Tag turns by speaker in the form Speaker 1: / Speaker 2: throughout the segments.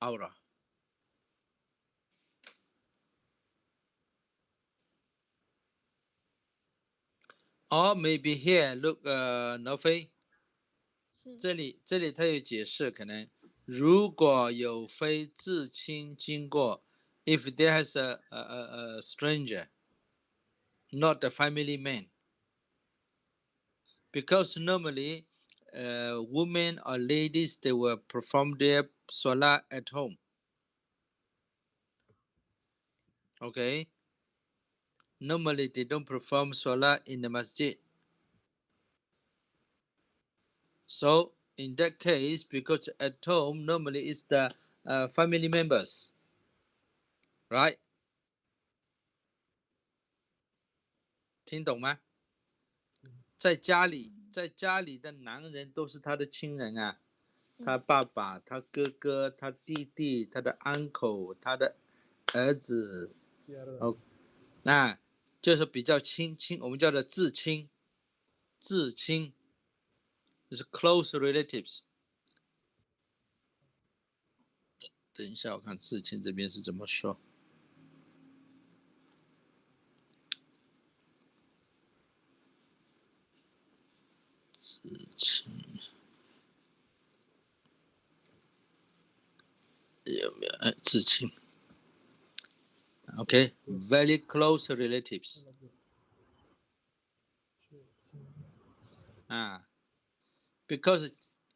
Speaker 1: aura. Or maybe here, look, Nofei. 这里他有解释，可能如果有非至亲经过 ，if there is a stranger, not the family man, because normally, women or ladies they will perform their salah at home. Okay, normally they don't perform salah in the masjid. So in that case, because at home normally it's the family members, right? 听懂吗？在家里的男人都是他的亲人啊，他爸爸、他哥哥、他弟弟、他的 uncle、他的儿子，哦，那就是比较亲，我们叫做至亲，就是 close relatives。等一下，我看至亲这边是怎么说。至亲有没有？哎，至亲 ，OK， very close relatives。啊 ，because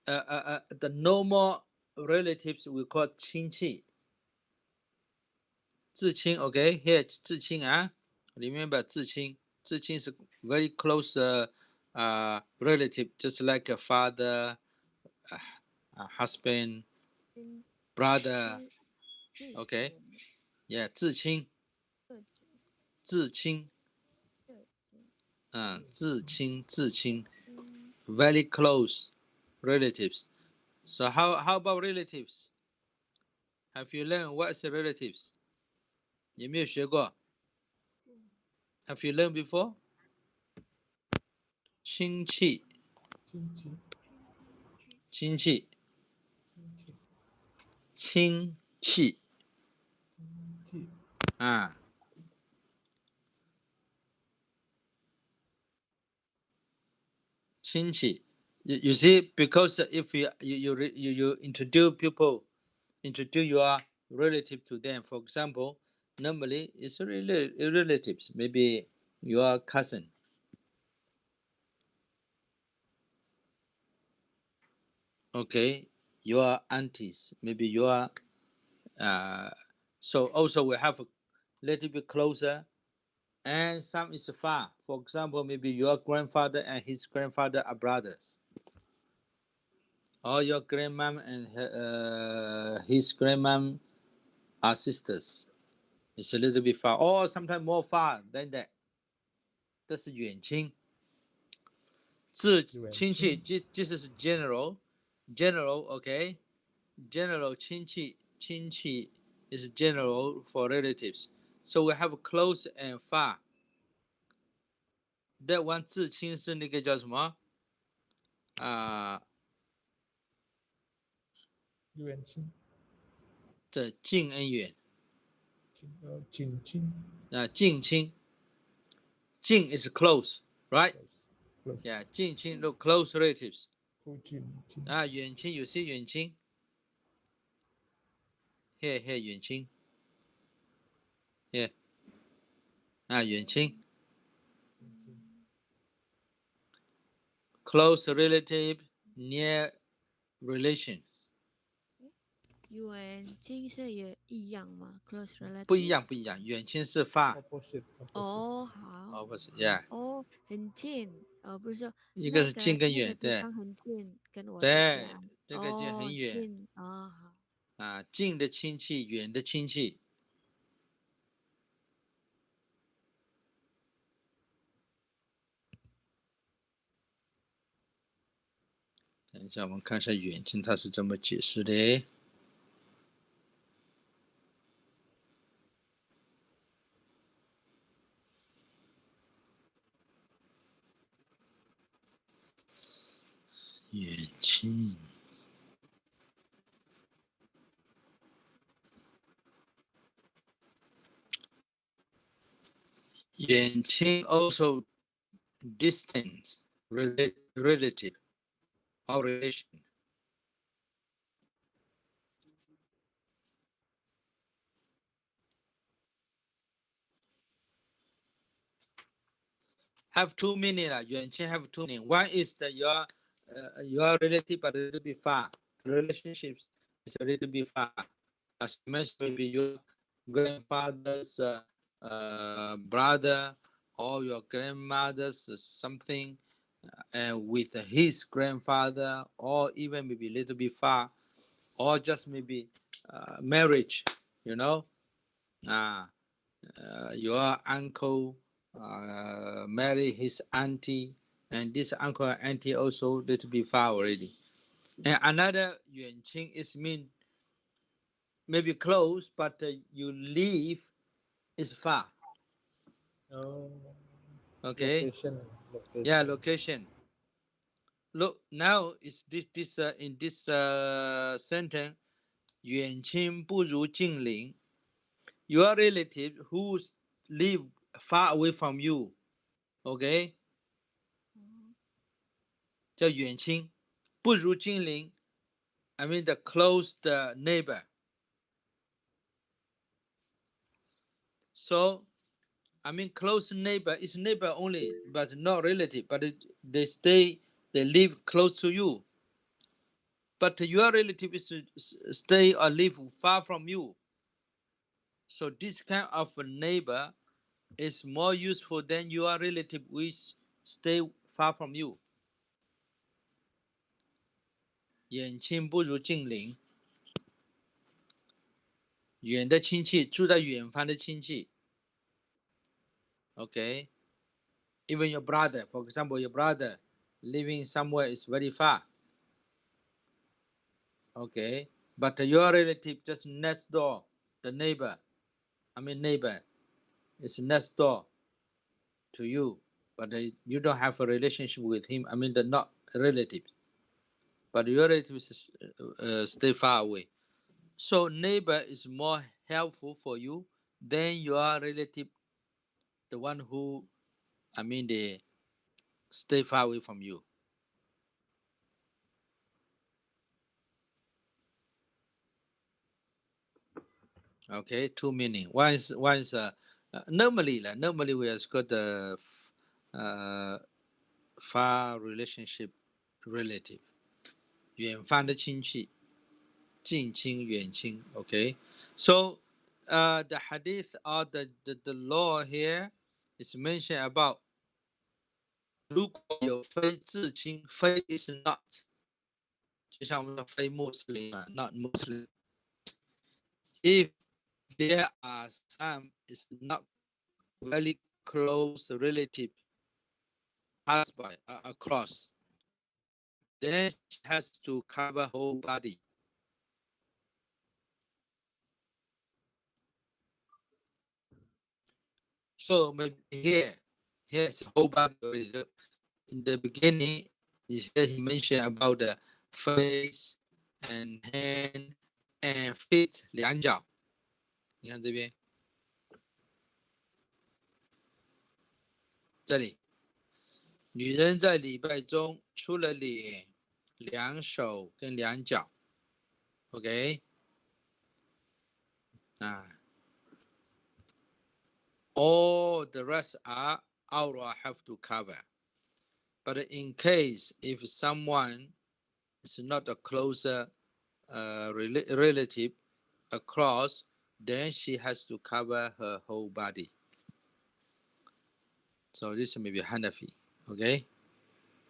Speaker 1: the normal relatives we call 亲戚。至亲 ，OK， here 至亲啊 ，remember 至亲是 very close relative, just like a father, a husband, brother, OK， yeah， 至亲，至亲 ，very close relatives. So how about relatives? Have you learned what is relatives? 有没有学过 ？Have you learned before? 亲戚啊，亲戚。You see, because if you introduce your relative to them, for example, normally it's really relatives, maybe your cousin. Okay, your aunties, maybe your so also we have a little bit closer, and some is far. For example, maybe your grandfather and his grandfather are brothers, or your grandmom and his grandmom are sisters. It's a little bit far, or sometimes more far than that. 这是远亲。至亲戚，这是 general, OK? General 亲戚 is general for relatives. So we have close and far. That one 至亲是那个叫什么？
Speaker 2: 远亲。
Speaker 1: 这近恩远。
Speaker 2: 近亲。
Speaker 1: 近亲。近 is close, right?
Speaker 2: Close.
Speaker 1: Yeah, 近亲 look close relatives.
Speaker 2: 附近。
Speaker 1: 远亲有些远亲。Here 远亲。Here 远亲。Close relative, near relation.
Speaker 3: 远亲是也一样吗 ？Close relative
Speaker 1: 不一样，远亲是 far。
Speaker 3: 哦，好。
Speaker 1: Opposite, yeah。
Speaker 3: 哦，很近，不是说
Speaker 1: 一个是近跟远，对。
Speaker 3: 那个地方很近，跟我的
Speaker 1: 对，
Speaker 3: 家。
Speaker 1: 这个就很远。
Speaker 3: 近好。
Speaker 1: 近的亲戚，远的亲戚。等一下，我们看一下远近它是怎么解释的。远亲远亲 also distant, relative, or relation. Have two meaning. 远亲 have two meaning. One is that your relative but a little bit far. The relationship is a little bit far. As mentioned, maybe your grandfather's brother or your grandmother's something, and with his grandfather, or even maybe a little bit far, or just maybe marriage. You know, your uncle marry his auntie, and this uncle and auntie also little bit far already. And another 远亲 is mean maybe close, but you live is far.
Speaker 2: Oh,
Speaker 1: Okay.
Speaker 2: location.
Speaker 1: Yeah, location. Look, now is this in this sentence, 远亲不如近邻. Your relative who live far away from you, okay? 叫远亲，不如近邻 I mean the close neighbor. So, I mean close neighbor is neighbor only, but not relative. But they live close to you. But your relative is stay or live far from you. So this kind of a neighbor is more useful than your relative which stay far from you. 远亲不如近邻。远的亲戚，住在远方的亲戚。Okay. Even your brother, for example, your brother living somewhere is very far. Okay. But your relative just next door, the neighbor is next door to you, but you don't have a relationship with him. They're not relatives, but your relatives stay far away. So neighbor is more helpful for you than your relative, the one who, they stay far away from you. Okay, two meaning. One is normally we have got the far relationship relative. 远方的亲戚，近亲远亲。Okay, so the hadith or the law here is mentioned about 如果有非至亲，非 is not， 就像我们说非穆斯林啊 ，not Muslim. If there are some is not very close relative passed by across, then she has to cover whole body. So maybe here is whole body already. In the beginning, here he mentioned about the face and hand and feet 两脚。你看这边，这里，女人在礼拜中除了脸、两手跟两脚 ，OK， all the rest are aura have to cover. But in case if someone is not a closer relative across, then she has to cover her whole body. So this may be Hanafi, okay?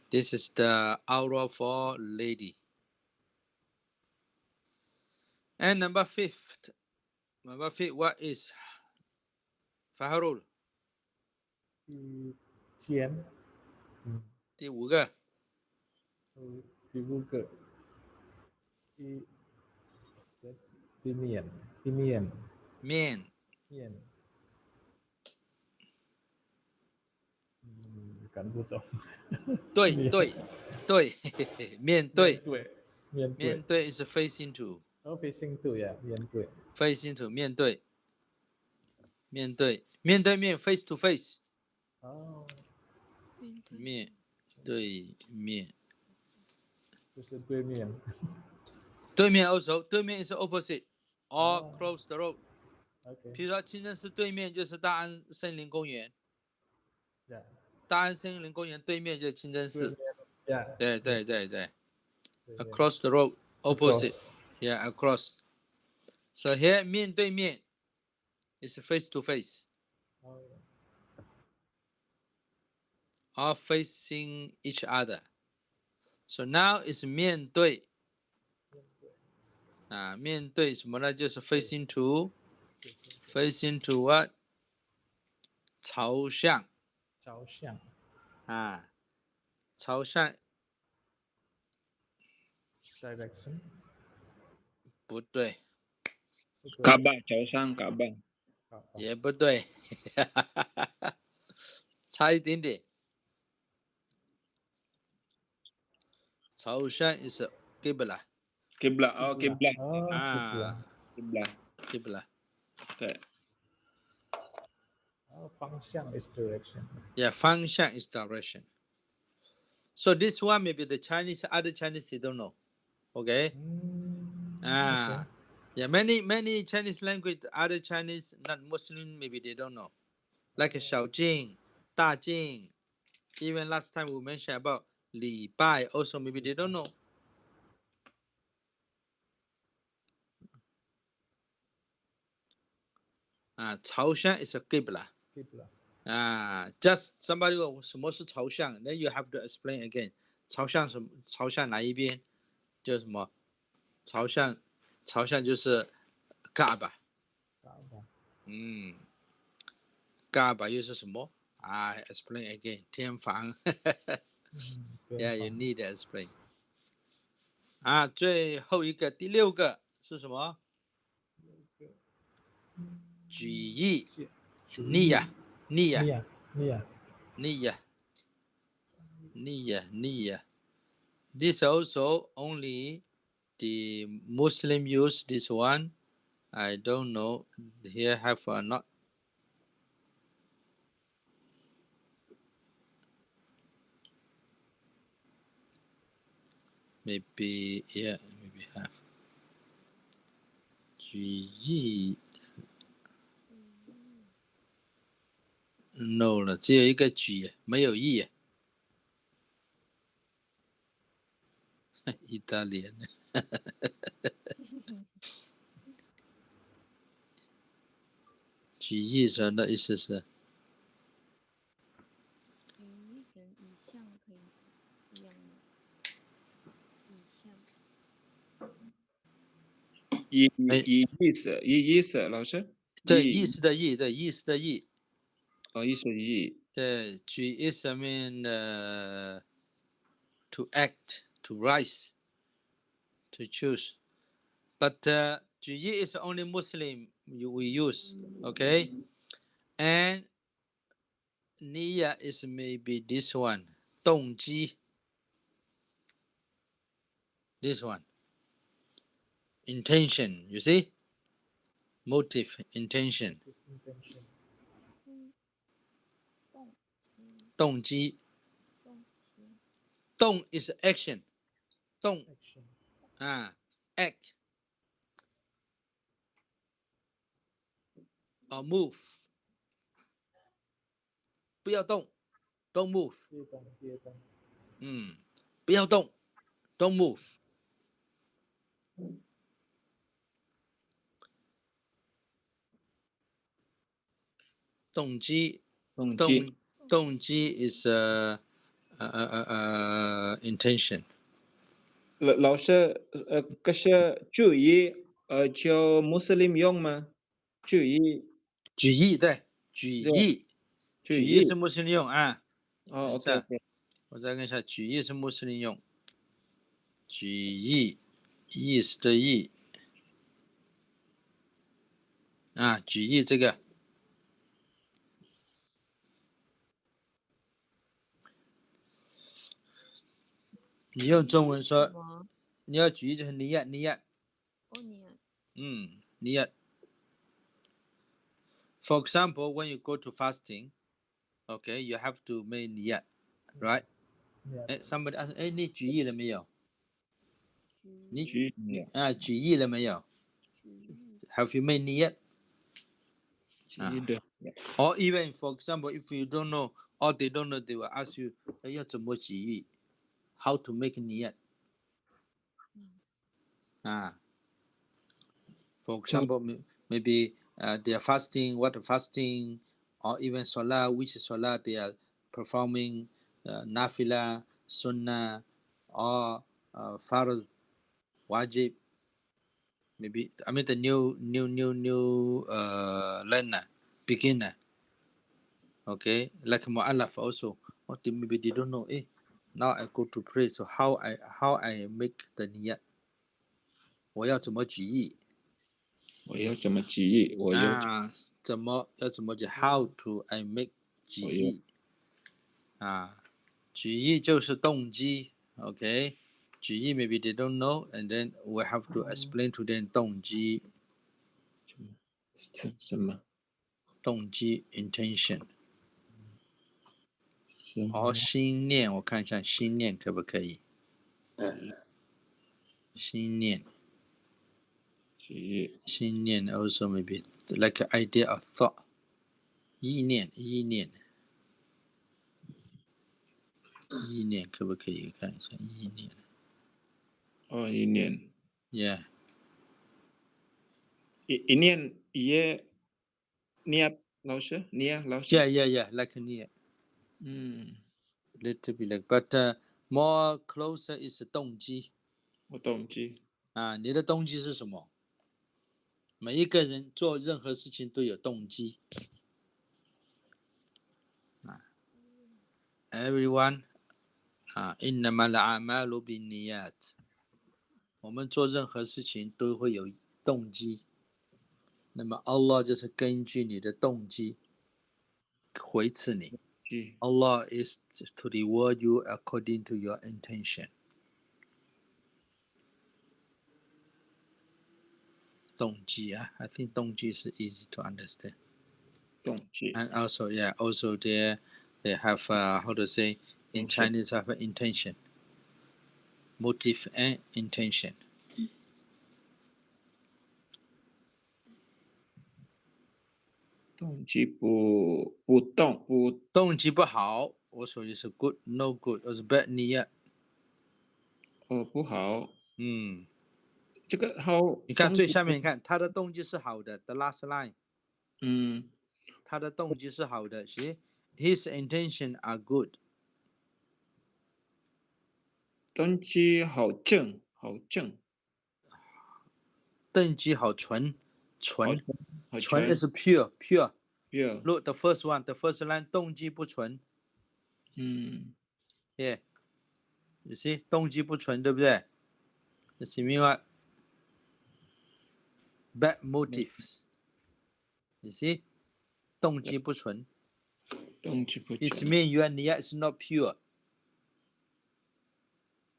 Speaker 1: This is the aura for lady. And number fifth, what is Faharul?
Speaker 2: 钱。
Speaker 1: 第五个。
Speaker 2: 第五个。第面。面。赶不走。
Speaker 1: 对，面对。
Speaker 2: 面
Speaker 1: 对 is facing to.
Speaker 2: Oh, facing to, yeah, 面对。
Speaker 1: facing to 面对。面对面 face to face
Speaker 2: 哦，
Speaker 1: 面对面。
Speaker 2: 就是对面。
Speaker 1: 对面 also 对面 is opposite or
Speaker 2: 哦
Speaker 1: close the road。
Speaker 2: OK，
Speaker 1: 比如说清真寺对面就是大安森林公园，
Speaker 2: yeah，
Speaker 1: 大安森林公园对面就是清真
Speaker 2: 对
Speaker 1: 寺。
Speaker 2: 面，yeah，
Speaker 1: 对对
Speaker 2: 对
Speaker 1: 对
Speaker 2: 面
Speaker 1: ，across the road opposite。
Speaker 2: ，across，
Speaker 1: Yeah, across. So here 面对面 is face to face
Speaker 2: 哦
Speaker 1: or facing each other. So now is 面对啊，面对什么呢？就是 facing to facing to what？ 朝向
Speaker 2: 朝向
Speaker 1: 啊，朝向
Speaker 2: ，direction，
Speaker 1: 不对，
Speaker 2: 不对，
Speaker 4: 卡巴朝上卡巴，
Speaker 2: 好，
Speaker 1: 也不对，差一点点。朝向 is qibla
Speaker 4: kiblat oh kiblat
Speaker 2: 哦，
Speaker 1: 啊
Speaker 4: kiblat
Speaker 1: qibla。
Speaker 4: 对，
Speaker 2: 哦，方向 is direction，
Speaker 1: Yeah, 方向 is direction. So this one maybe the Chinese, other Chinese they don't know. Okay.
Speaker 2: ，OK，
Speaker 1: Yeah, many Chinese language, other Chinese not Muslim maybe they don't know. Like 小径、大径. Even last time we mentioned about 礼拜 also maybe they don't know. Ah, 朝向 is a qibla. Just somebody 问什么是朝向 then you have to explain again. 朝向什么？朝向哪一边？就是什么？朝向就是 Kaaba。Kaaba 又是什么？explain again. 天房。Yeah, you need to explain. 最后一个第六个是什么？举意，niyya。This also only the Muslim use this one. I don't know here have or not. Maybe yeah, maybe have. 举意 no 了，只有一个举，没有意。意大利人。举意神的意思是
Speaker 3: 举一跟以象可以一样吗？以象。
Speaker 4: 意思老师，
Speaker 1: 对意思的意，对意思的意。
Speaker 4: 哦，意思意。
Speaker 1: 对，举 is I mean to act, to rise, to choose. But 举意 is only Muslim we use, okay? And Niyya is maybe this one, 动机 this one. Intention, you see? Motive, intention. 动机。动 is action. 动 act or move. 不要动 don't move. 不要动 don't move. 动机 is intention.
Speaker 4: 老师，可是注意，就穆斯林用吗？注意，
Speaker 1: 举意对，举意是穆斯林用啊。
Speaker 4: 哦 ，OK，
Speaker 1: 我再看一下，举意是穆斯林用。举意，意思的意举意这个。你用中文说，你要举意就是尼亚。
Speaker 3: 哦，尼亚。
Speaker 1: 尼亚。For example, when you go to fasting, Okay, you have to make niyat, right?
Speaker 2: Yeah.
Speaker 1: Somebody ask, 你举意了没有？你
Speaker 4: 举
Speaker 1: 举意了没有？ Have you made niyat?
Speaker 4: 举的
Speaker 1: Or even, for example, if you don't know, or they don't know, they will ask you, 要怎么举意 How to make niyat? For example, maybe they are fasting, what fasting, or even salah, which salah they are performing, nafila, sunnah, or farz, wajib. Maybe I mean the new learner, beginner. Okay, like Muallaf also. Or maybe they don't know. Now I go to pray. So how I make the niyat? 我要怎么举意？
Speaker 4: 我要怎么举意？我要
Speaker 1: 要怎么举 ？How to I make 举意？举意就是动机。Okay， 举意 maybe they don't know, and then we have to explain to them 动机。
Speaker 4: 什么？
Speaker 1: 动机 intention。
Speaker 4: 什么？
Speaker 1: 心念，我看一下心念可不可以？心念。心念 also maybe like an idea of thought。意念可不可以看一下意念？
Speaker 4: 意念。
Speaker 1: Yeah。
Speaker 4: 意念也niat 老师 niat 老师。
Speaker 1: Yeah, like a niat。Little bit like, but more closer is 动机。
Speaker 4: 动机。
Speaker 1: 你的动机是什么？每一个人做任何事情都有动机。Everyone， إنما الأعمال بالنيات。我们做任何事情都会有动机。那么 Allah 就是根据你的动机回赐你。Allah is to reward you according to your intention。动机I think 动机是 easy to understand。动机。And also they have how to say in Chinese have intention, motive and intention。
Speaker 4: 动机动
Speaker 1: 机不好，我属于是 good no good， 或是 bad niyat。
Speaker 4: 不好。这个好。
Speaker 1: 你看最下面，看他的动机是好的 ，the last line。他的动机是好的 ，see his intention are good。
Speaker 4: 动机好正。
Speaker 1: 动机好纯is pure。Look the first line 动机不纯。Yeah， you see 动机不纯，对不对？ This mean what? Bad motives。You see 动机不纯。It mean your niyat is not pure。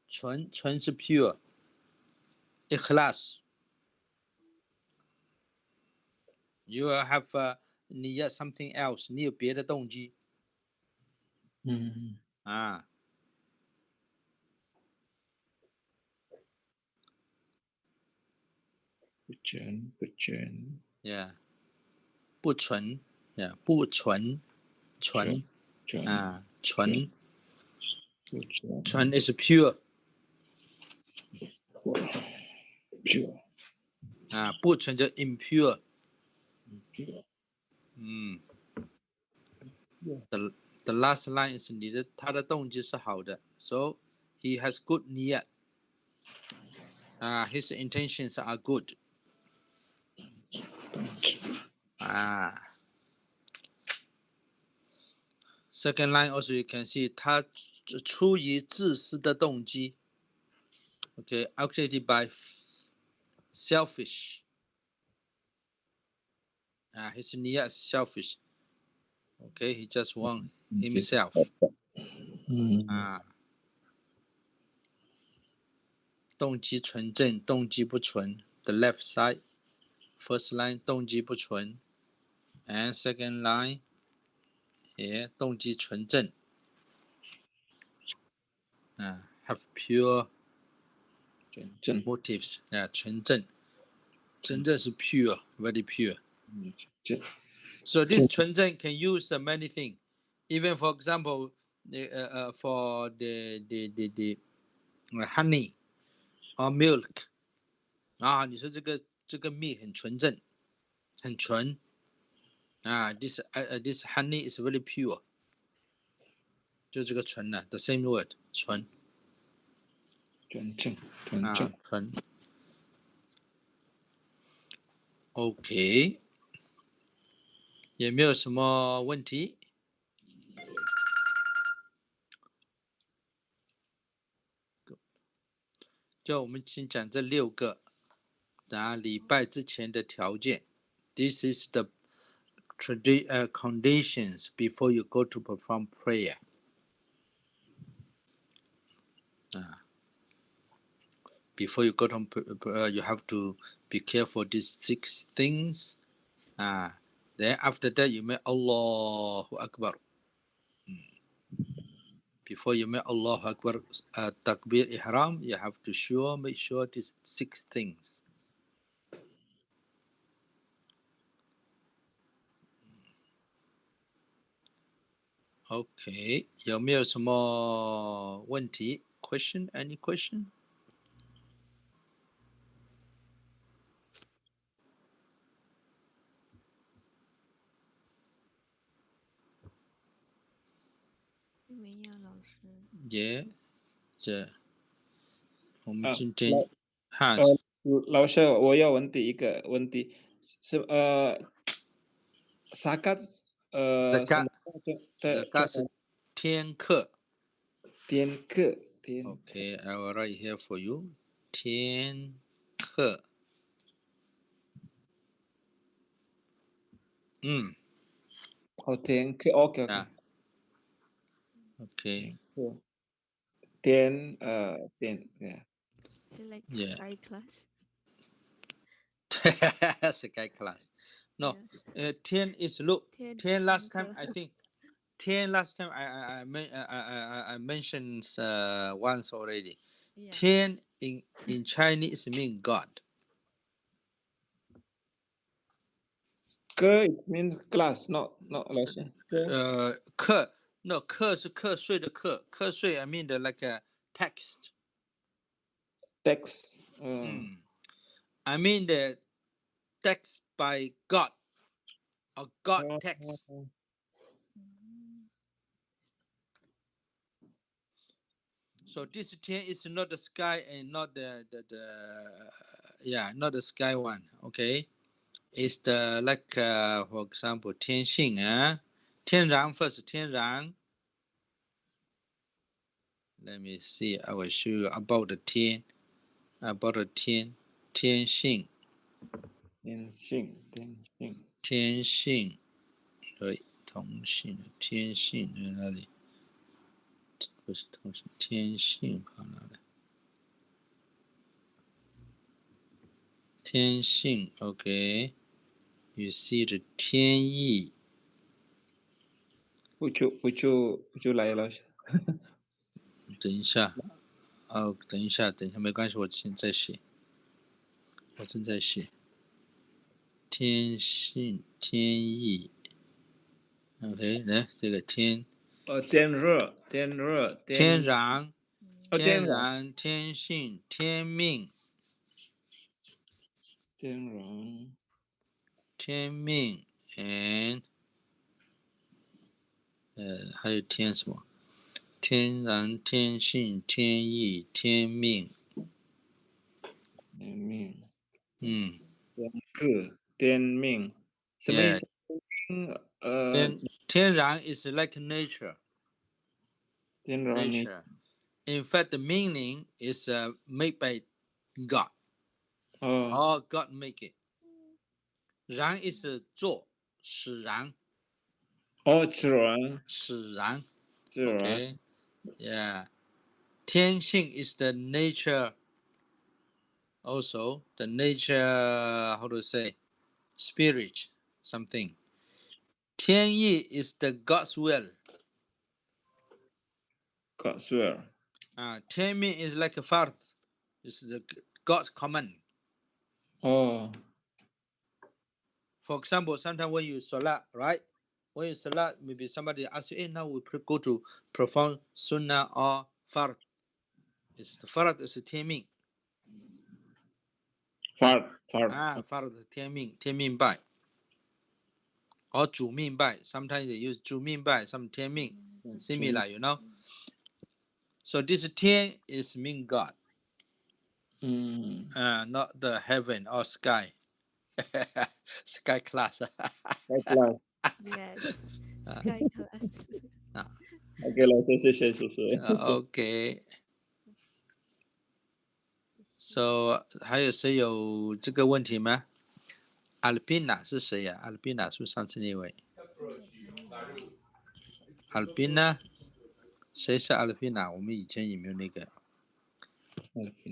Speaker 1: 纯是 pure。Ikhlas。You have niyat something else， 你有别的动机。
Speaker 4: 不纯。
Speaker 1: Yeah， 不纯 ，Yeah， 不纯，纯 is pure。不纯就 impure。The last line is 他的动机是好的 ，so he has good niyat。his intentions are good。Second line also you can see 他出于自私的动机。Okay, actuated by selfish。his niyat is selfish。Okay, he just want himself。动机纯正，动机不纯。The left side, first line 动机不纯 ，and second line 动机纯正have pure
Speaker 4: 正
Speaker 1: motives 纯正是 pure, very pure.
Speaker 4: 正
Speaker 1: So this 纯正 can use many things. Even for example, for the honey or milk. 你说这个蜜很纯正，很纯this honey is very pure. 就这个纯的 the same word 纯
Speaker 4: 纯正
Speaker 1: 纯。OK， 有没有什么问题？就我们先讲这6个礼拜之前的条件。This is the conditions before you go to perform prayer. Before you go to you have to be careful these 6 things. Then after that you make Allahu Akbar. Before you make Allahu Akbar takbir ihram, you have to make sure these 6 things. OK， 有没有什么问题 ？Question? Any question?
Speaker 3: 没有老师。
Speaker 1: 这我们今天
Speaker 4: 老师，我要问第一个问题是zakat
Speaker 1: 是天课。
Speaker 4: 天课。
Speaker 1: Okay, I will write here for you. 天课。
Speaker 4: 天课 OK。
Speaker 1: Okay.
Speaker 4: 天
Speaker 3: So like sky class.
Speaker 1: Sky class. No, 天 is look. 天 last time I think. 天 last time I mentioned once already. 天 in Chinese mean God.
Speaker 4: 课 it means class, not 老师。
Speaker 1: 课 no 课是课税的课，课税 I mean the like a text.
Speaker 4: Text.
Speaker 1: I mean the text by God or God text. So this 天 is not the sky and not the not the sky one. Okay, it's the like for example 天性天然 first 天然。Let me see. I will show you about the 天性。天性对同性天性在哪里？不是同性天性跑哪里？天性 OK。You see the 天意。
Speaker 4: 不就来了。
Speaker 1: 等一下，等一下，没关系，我正在写。天性天意 ，OK， 来这个天。
Speaker 4: 天热。
Speaker 1: 天然，天性，天命。天命 and 还有天什么？天然、天性、天意、天命。
Speaker 4: 天命。什么意思？
Speaker 1: 天然 is like nature.
Speaker 4: 天然
Speaker 1: nature. In fact, the meaning is made by God. Or God make it. 然 is 做，使然。使然。Okay. Yeah. 天性 is the nature. Also, the nature, how to say, spirit, something. 天性 is the nature, 天性 is the nature, also the nature, how to say, spirit, something. 天意 is the God's will.
Speaker 4: God's will.
Speaker 1: 天命 is like a fard. It's the God's command.
Speaker 4: Oh.
Speaker 1: For example, sometimes when you salat, right? When you salat, maybe somebody asks you, hey, now we go to perform sunnah or fard. It's the fard is the 天命.
Speaker 4: Fard.
Speaker 1: fard 天命拜 or 主命拜. Sometimes they use 主命拜, some 天命 similar, you know. So this 天 is mean God, not the heaven or sky. Sky class.
Speaker 3: Yes, sky class.
Speaker 4: OK 老师，谢谢。
Speaker 1: OK. So 还有谁有这个问题吗？ Alpina 是谁呀？Alpina 是不是上次那位？Alpina 谁是 Alpina？我们以前有没有那个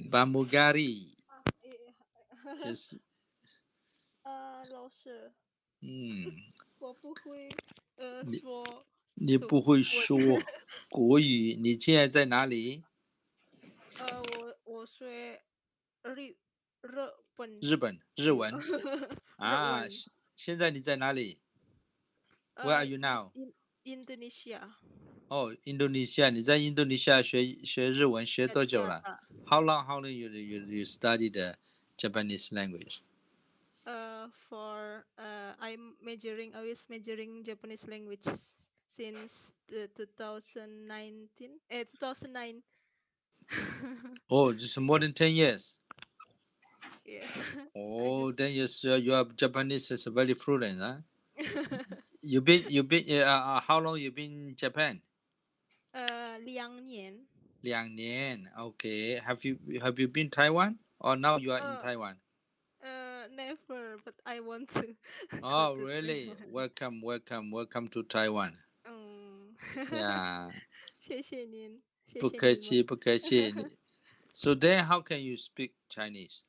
Speaker 1: Bamugari 就是
Speaker 5: 老师，我不会说。
Speaker 1: 你不会说国语？你现在在哪里？
Speaker 5: 我学
Speaker 1: 日文啊！现在你在哪里？Where are you now?
Speaker 5: Indonesia.
Speaker 1: 哦，印度尼西亚，你在印度尼西亚学日文学多久了？How long you study the Japanese language?
Speaker 5: I was majoring Japanese language since 2009.
Speaker 1: Oh, just more than 10 years.
Speaker 5: Yeah.
Speaker 1: Oh, then your Japanese is very fluent, huh? You been how long you been in Japan?
Speaker 5: 2年。
Speaker 1: 2年 Okay. Have you been Taiwan or now you are in Taiwan?
Speaker 5: Never, but I want to.
Speaker 1: Oh, really? Welcome to Taiwan. Yeah.
Speaker 5: 谢谢您。
Speaker 1: 不客气。So then, how can you speak Chinese?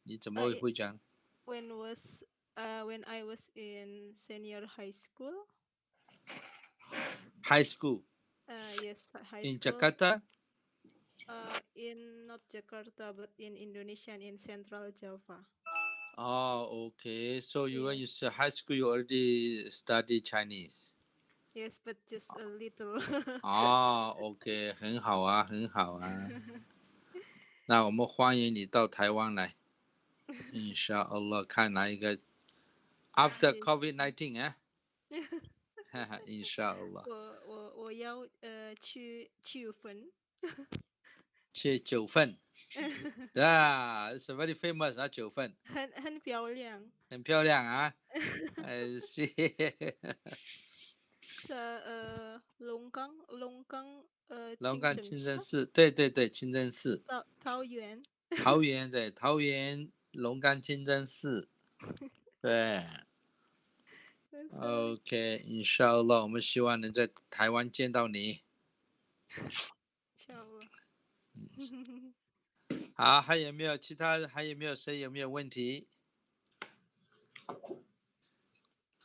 Speaker 1: 你怎么会讲？
Speaker 5: When I was in senior high school.
Speaker 1: High school.
Speaker 5: Yes, high
Speaker 1: in
Speaker 5: school.
Speaker 1: Jakarta?
Speaker 5: In not Jakarta, but in Indonesia and in Central Java.
Speaker 1: Oh, okay. So when you say high school, you already study Chinese.
Speaker 5: Yes, but just a little.
Speaker 1: OK. 很好啊。那我们欢迎你到台湾来。Inshallah， 看哪一个 After COVID-19 啊。Inshallah。
Speaker 5: 我要去9份。
Speaker 1: 去9份。It's very famous 啊，9份。
Speaker 5: 很漂亮。
Speaker 1: 很漂亮啊。是。
Speaker 5: 龙岗
Speaker 1: 清真寺，对，清真寺。
Speaker 5: 桃园。
Speaker 1: 对，桃园龙岗清真寺。对。OK， Inshallah， 我们希望能在台湾见到你。好，还有没有其他？还有没有谁有没有问题？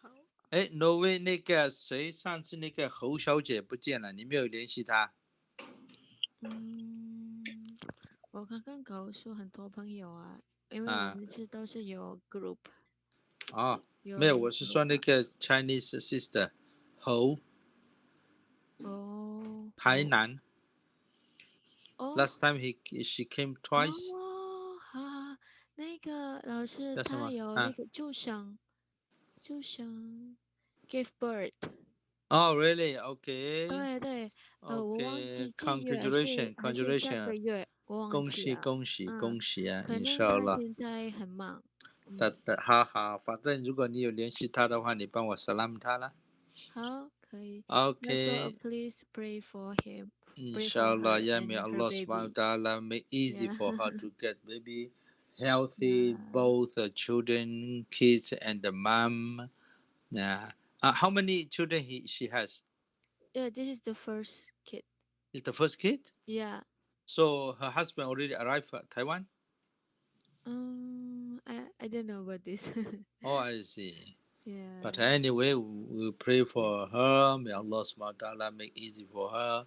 Speaker 5: 好。
Speaker 1: 挪威那个谁，上次那个侯小姐不见了，你没有联系她？
Speaker 3: 我刚刚告诉很多朋友啊，因为我们都是有 group。
Speaker 1: 没有，我是说那个 Chinese sister 侯。台南。Last time she came twice.
Speaker 3: 那个老师他有那个就想 give birth.
Speaker 1: Really? Okay.
Speaker 3: 对，我忘记
Speaker 1: Congratulations.
Speaker 3: 下个月我忘记了。
Speaker 1: 恭喜啊！
Speaker 3: 可能他现在很忙。
Speaker 1: 好，反正如果你有联系他的话，你帮我 salam 他啦。
Speaker 3: 好，可以。
Speaker 1: Okay.
Speaker 3: Please pray for him.
Speaker 1: Inshallah, may Allah subhanahu wa ta'ala make easy for her to get baby healthy, both children, kids, and the mom. How many children she has?
Speaker 3: Yeah, this is the first kid.
Speaker 1: It's the first kid?
Speaker 3: Yeah.
Speaker 1: So her husband already arrived at Taiwan?
Speaker 3: I don't know about this.
Speaker 1: I see.
Speaker 3: Yeah.
Speaker 1: But anyway, we pray for her. May Allah subhanahu wa ta'ala make easy for her.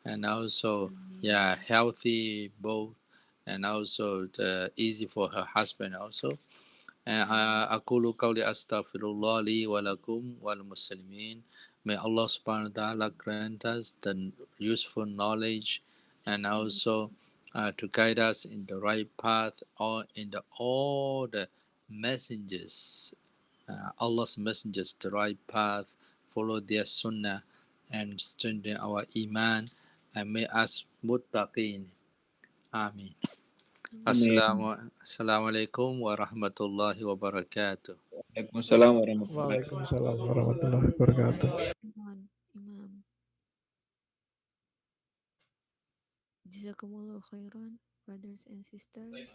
Speaker 1: And also, yeah,
Speaker 3: Amin.
Speaker 1: healthy both. And also easy for her husband also. And أقول قولي أستغفر الله لي ولكم والمسلمين. May Allah subhanahu wa ta'ala grant us the useful knowledge and also to guide us in the right path or in all the messengers, Allah's messengers, the right path, follow their sunnah and strengthen our iman and make us muttaqin. Amin.
Speaker 4: Amin.
Speaker 1: Assalamualaikum warahmatullahi wabarakatuh.
Speaker 4: Waalaikumsalam warahmatullahi
Speaker 2: Waalaikumsalam warahmatullahi wabarakatuh.
Speaker 3: Iman. Iman. Jazakumullahu khayran, brothers and sisters.